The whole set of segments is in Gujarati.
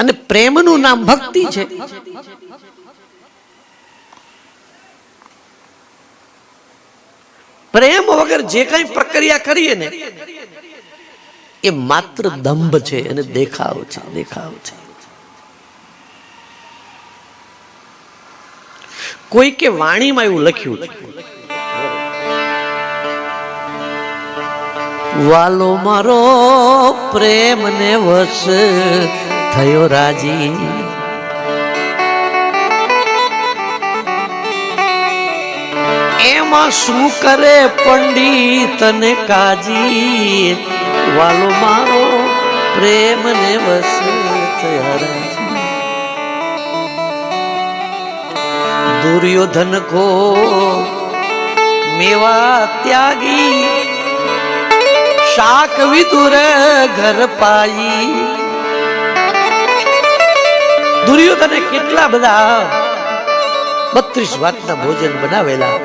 અને પ્રેમનું નામ ભક્તિ છે. પ્રેમ વગર જે કઈ પ્રક્રિયા કરીએ ને એ માત્ર દંભ છે અને દેખાવ છે. કોઈ કે વાણીમાં એવું લખ્યું છે, વાલો મારો પ્રેમ ને વશ થયો રાજી, એમાં શું કરે પંડિત ને કાજી, વાલો મારો પ્રેમ ને વશ થયો રાજી. દુર્યોધન કો મેવા ત્યાગી, શાક વિદુર ઘર પાઈ. દુર્યોધને કેટલા બધા 32 વાતના ભોજન બનાવેલા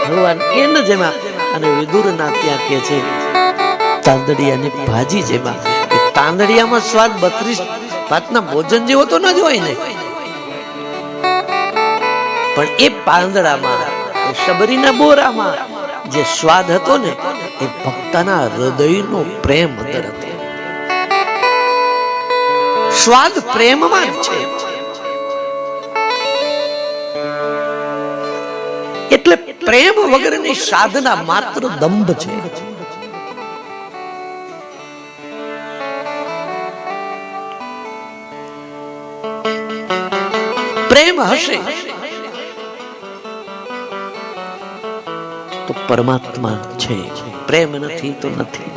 ભગવાન એને જેમાં, અને વિદુરના ત્યાં કે છે તાંદડિયાની ભાજી જેમાં. તાંદડિયામાં સ્વાદ 32 વાતના ભોજન જેવો તો ન જ હોય ને, પણ એ પાંદડામાં, એ શબરીના બોરામાં જે સ્વાદ હતો ને એ ભક્તના હૃદયનો પ્રેમ અંદર હતો. સ્વાદ પ્રેમમાં જ છે. એટલે પ્રેમ વગરની સાધના માત્ર દંભ છે. પ્રેમ હશે તો પરમાત્મા છે, પ્રેમ નથી તો નથી.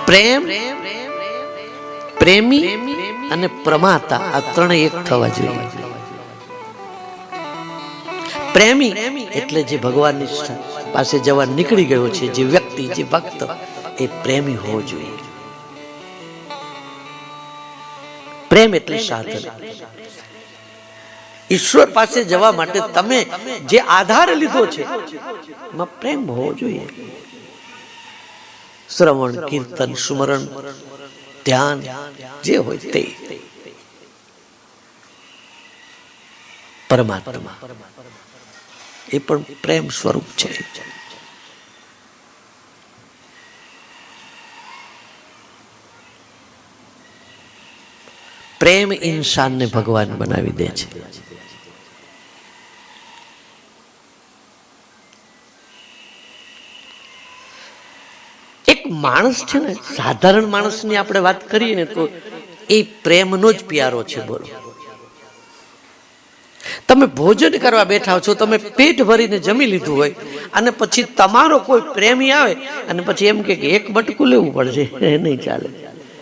પ્રેમ, પ્રેમી અને પ્રમાતા આ ત્રણેય એક થવા જોઈએ. પ્રેમી એટલે જે ભગવાનની પાસે જવા નીકળી ગયો છે, જે વ્યક્તિ, જે ભક્ત, એ પ્રેમી હોવો જોઈએ. પ્રેમ એટલે સાધન. ઈશ્વર પાસે જવા માટે તમે જે આધાર લીધો છે એમાં પ્રેમ હોવો જોઈએ. શ્રવણ, કીર્તન, સુમરણ, ધ્યાન જે હોય તે. પરમાત્મા એ પણ પ્રેમ સ્વરૂપ છે. પ્રેમ ઇન્સાનને ભગવાન બનાવી દે છે. એક માણસ છે ને, સાધારણ માણસની આપણે વાત કરીએ ને તો એ પ્રેમનો જ પ્યારો છે. બોલો, તમે ભોજન કરવા બેઠા છો, તમે પેટ ભરીને જમી લીધું હોય અને પછી તમારો કોઈ પ્રેમી આવે અને પછી એમ કે એક બટકું લેવું પડશે, એ નહીં ચાલે.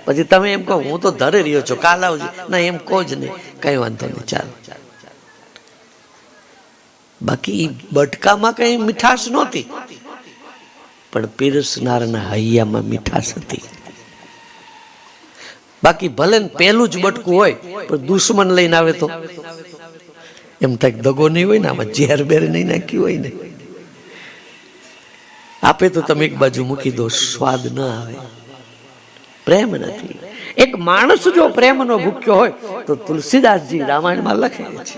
પછી તમે એમ કહો હું તો ધરે રહ્યો છું, કાલ આવજો, ના એમ કહો જ નહીં, કઈ વાંધો નહીં, ચાલો. બાકી બટકામાં કઈ મીઠાશ નહોતી, પણ પીરસનારના હૈયામાં મીઠાશ હતી. બાકી ભલે પેલું જ બટકું હોય પણ દુશ્મન લઈને આવે તો એમ થાય દગો નહીં હોય ને, આમાં ઝેર બેર નહીં નાખ્યું હોય ને, આપે તો તમે એક બાજુ મૂકી દો, સ્વાદ ન આવે. પ્રેમ નથી. એક માણસ જો પ્રેમનો ભૂખ્યો હોય તો તુલસીદાસજી રામાયણમાં લખે છે,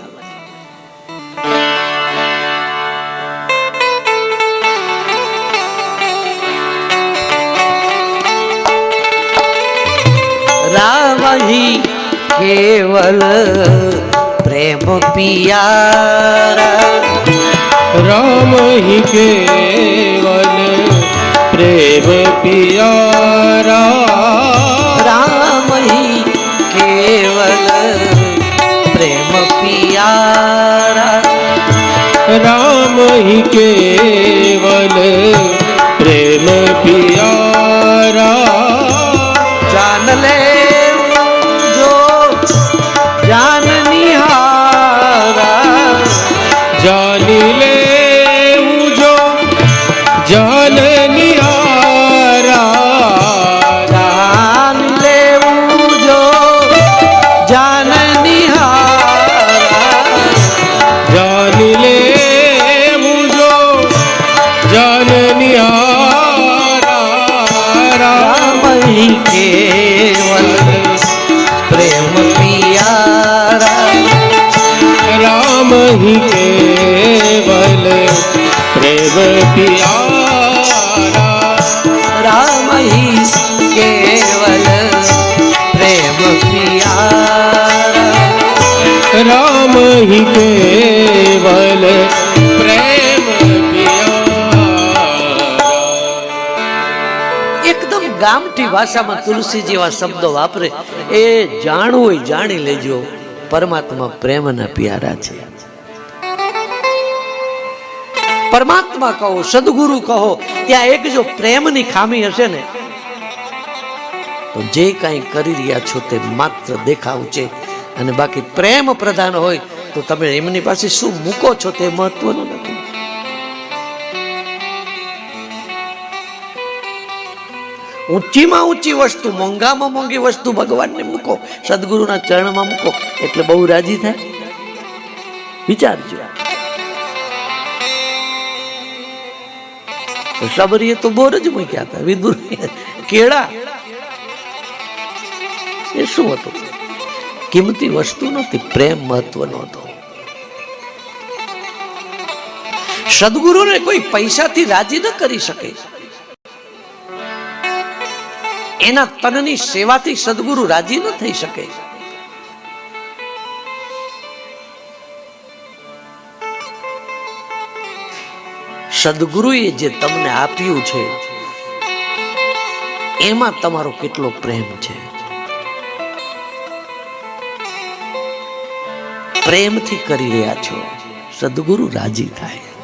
राम ही केवल प्रेम पियारा, राम ही केवल प्रेम पियारा, राम ही केवल प्रेम पियारा, राम ही केवल प्रेम पियारा, जान ले जो जान निहारा, जान ले जो जान निहारा, जान ले जो जान निहारा, जान ले जो કેવલ પ્રેમ પિયારા राम ही केवल प्रेम प्यारा। એકદમ ગામઠી ભાષામાં તુલસી જેવા શબ્દો વાપરે એ જાણવું હોય જાણી લેજો, પરમાત્મા પ્રેમના પ્યારા છે. પરમાત્મા કહો, સદગુરુ કહો, ત્યાં એક જો પ્રેમની ખામી હશે ને તો જે કાંઈ કરી રહ્યા છો તે માત્ર દેખાવ છે, અને બાકી પ્રેમ પ્રધાન હોય તો તમે એમની પાસે શું મૂકો છો તે મહત્વનું નથી. ઊંચીમાં ઊંચી વસ્તુ, મોંઘામાં મોંઘી વસ્તુ ભગવાનને મૂકો, સદગુરુના ચરણમાં મૂકો એટલે બહુ રાજી થાય. વિચારજો. સબરીએ તો બોર જ મૂક્યા હતા, વિદુર કેળા એ શું હતું? કિંમતી વસ્તુ નહોતી, પ્રેમ મહત્વનો હતો. સદગુરુને કોઈ પૈસાથી રાજી ન કરી શકે. એના તનની સેવાથી સદગુરુ રાજી ન થઈ શકે. સદગુરુએ જે તમને આપ્યું છે એમાં તમારો કેટલો પ્રેમ છે. પ્રેમથી કરી રહ્યા છો, સદગુરુ રાજી થાય.